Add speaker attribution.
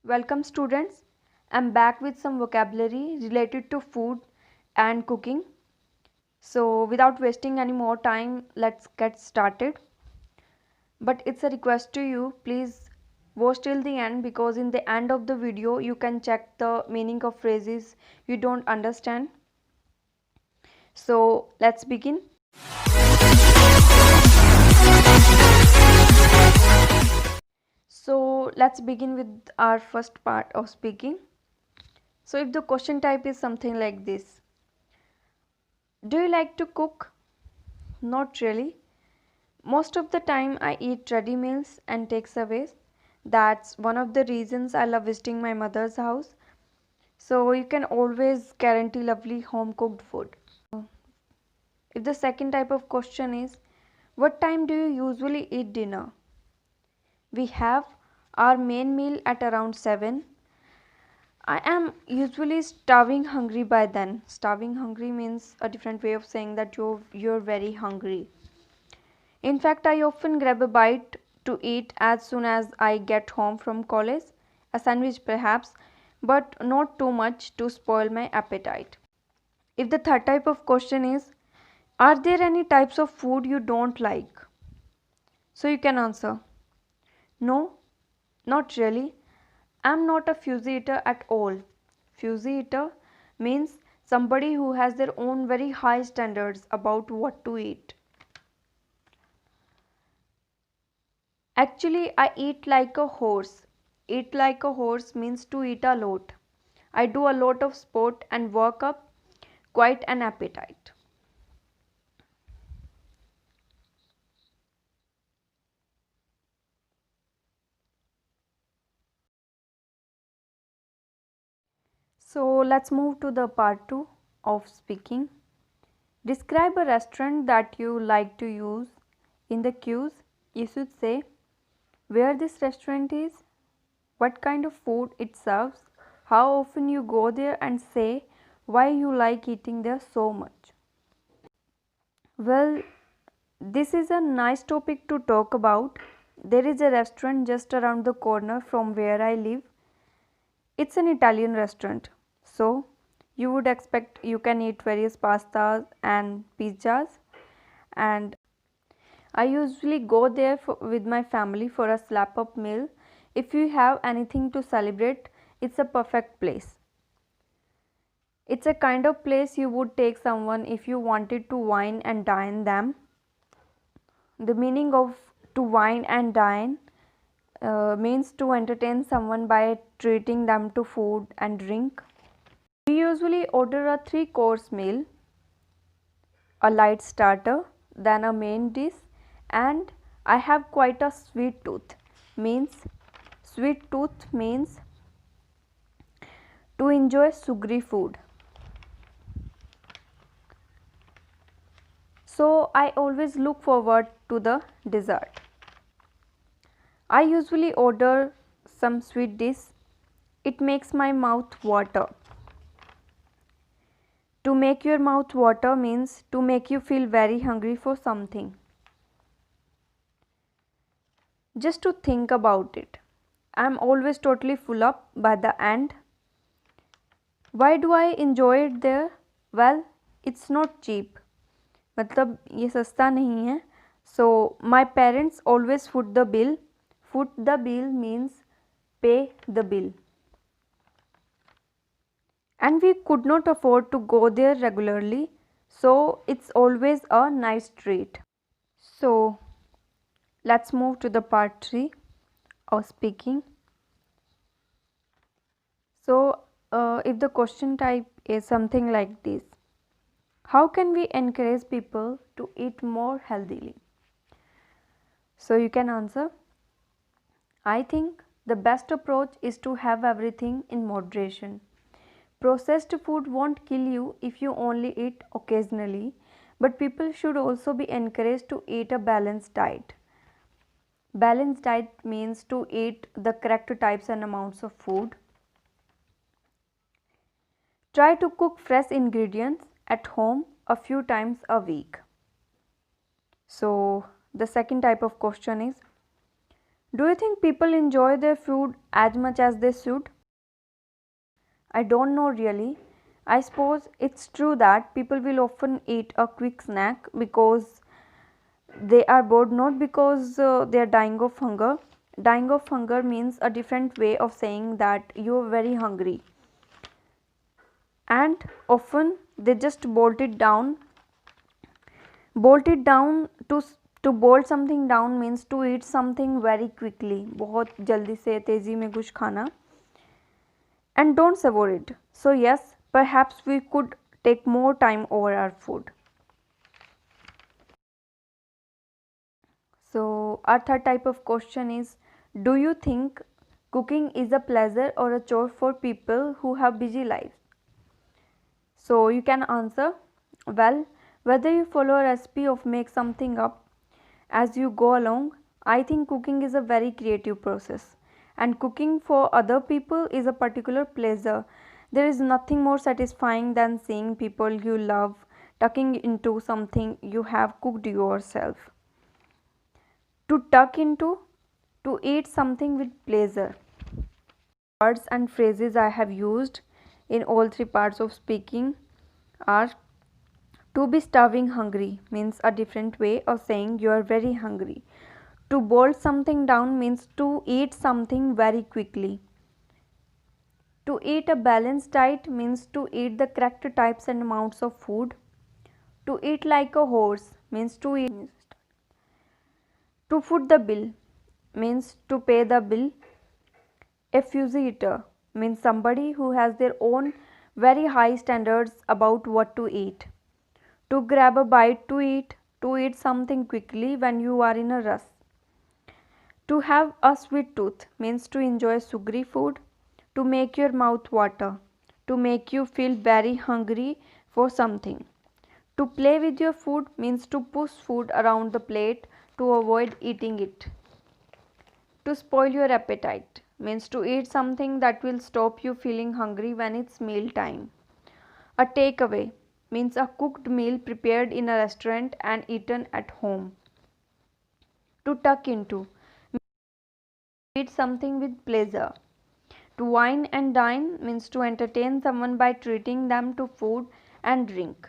Speaker 1: Welcome students. I'm back with some vocabulary related to food and cooking. So without wasting any more time, let's get started. But it's a request to you, please watch till the end because in the end of the video you can check the meaning of phrases you don't understand. So let's begin. So let's begin with our first part of speaking. So if the question type is something like this: do you like to cook? Not really. Most of the time I eat ready meals and takeaways. That's one of the reasons I love visiting my mother's house. So you can always guarantee lovely home cooked food. If the second type of question is, what time do you usually eat dinner? We have our main meal at around 7. I am usually starving hungry by then. Starving hungry means a different way of saying that you're very hungry. In fact, I often grab a bite to eat as soon as I get home from college, a sandwich perhaps, but not too much to spoil my appetite. If the third type of question is, are there any types of food you don't like? So you can answer, no, not really. I'm not a fussy eater at all. Fussy eater means somebody who has their own very high standards about what to eat. Actually, I eat like a horse. Eat like a horse means to eat a lot. I do a lot of sport and work up quite an appetite. So let's move to the part 2 of speaking. Describe a restaurant that you like to use. In the cues, you should say where this restaurant is, what kind of food it serves, how often you go there, and say why you like eating there so much. Well, this is a nice topic to talk about. There is a restaurant just around the corner from where I live. It's an Italian restaurant. So, you would expect you can eat various pastas and pizzas, and I usually go there with my family for a slap up meal. If you have anything to celebrate, it's a perfect place. It's a kind of place you would take someone if you wanted to wine and dine them. The meaning of to wine and dine means to entertain someone by treating them to food and drink. We usually order a 3-course meal, a light starter, then a main dish, and I have quite a sweet tooth. Sweet tooth means to enjoy sugary food. So I always look forward to the dessert. I usually order some sweet dish. It makes my mouth water. To make your mouth water means to make you feel very hungry for something. Just to think about it, I am always totally full up by the end. Why do I enjoy it there? Well, it's not cheap. मतलब ये सस्ता नहीं है. So my parents always foot the bill. Foot the bill means pay the bill. And we could not afford to go there regularly, so it's always a nice treat. So let's move to the part 3 of speaking. So if the question type is something like this: how can we encourage people to eat more healthily? So you can answer, I think the best approach is to have everything in moderation. Processed food won't kill you if you only eat occasionally, but people should also be encouraged to eat a balanced diet. Balanced diet means to eat the correct types and amounts of food. Try to cook fresh ingredients at home a few times a week. So, the second type of question is, Do you think people enjoy their food as much as they should? I don't know really. I suppose it's true that people will often eat a quick snack because they are bored, not because they are dying of hunger. Dying of hunger means a different way of saying that you are very hungry. And often they just bolt it down to bolt something down means to eat something very quickly, बहुत जल्दी से तेज़ी में कुछ खाना, and don't savor it. So yes, perhaps we could take more time over our food. So our third type of question is, do you think cooking is a pleasure or a chore for people who have busy lives? So you can answer, well, whether you follow a recipe or make something up as you go along, I think cooking is a very creative process, and cooking for other people is a particular pleasure. There is nothing more satisfying than seeing people you love tucking into something you have cooked yourself. To tuck into, to eat something with pleasure. Words and phrases I have used in all three parts of speaking are: to be starving hungry means a different way of saying you are very hungry. To boil something down means to eat something very quickly. To eat a balanced diet means to eat the correct types and amounts of food. To eat like a horse means to eat. To foot the bill means to pay the bill. A fussy eater means somebody who has their own very high standards about what to eat. To grab a bite to eat something quickly when you are in a rush. To have a sweet tooth means to enjoy sugary food, to make your mouth water, to make you feel very hungry for something. To play with your food means to push food around the plate to avoid eating it. To spoil your appetite means to eat something that will stop you feeling hungry when it's meal time. A takeaway means a cooked meal prepared in a restaurant and eaten at home. To tuck into, eat something with pleasure. To wine and dine means to entertain someone by treating them to food and drink.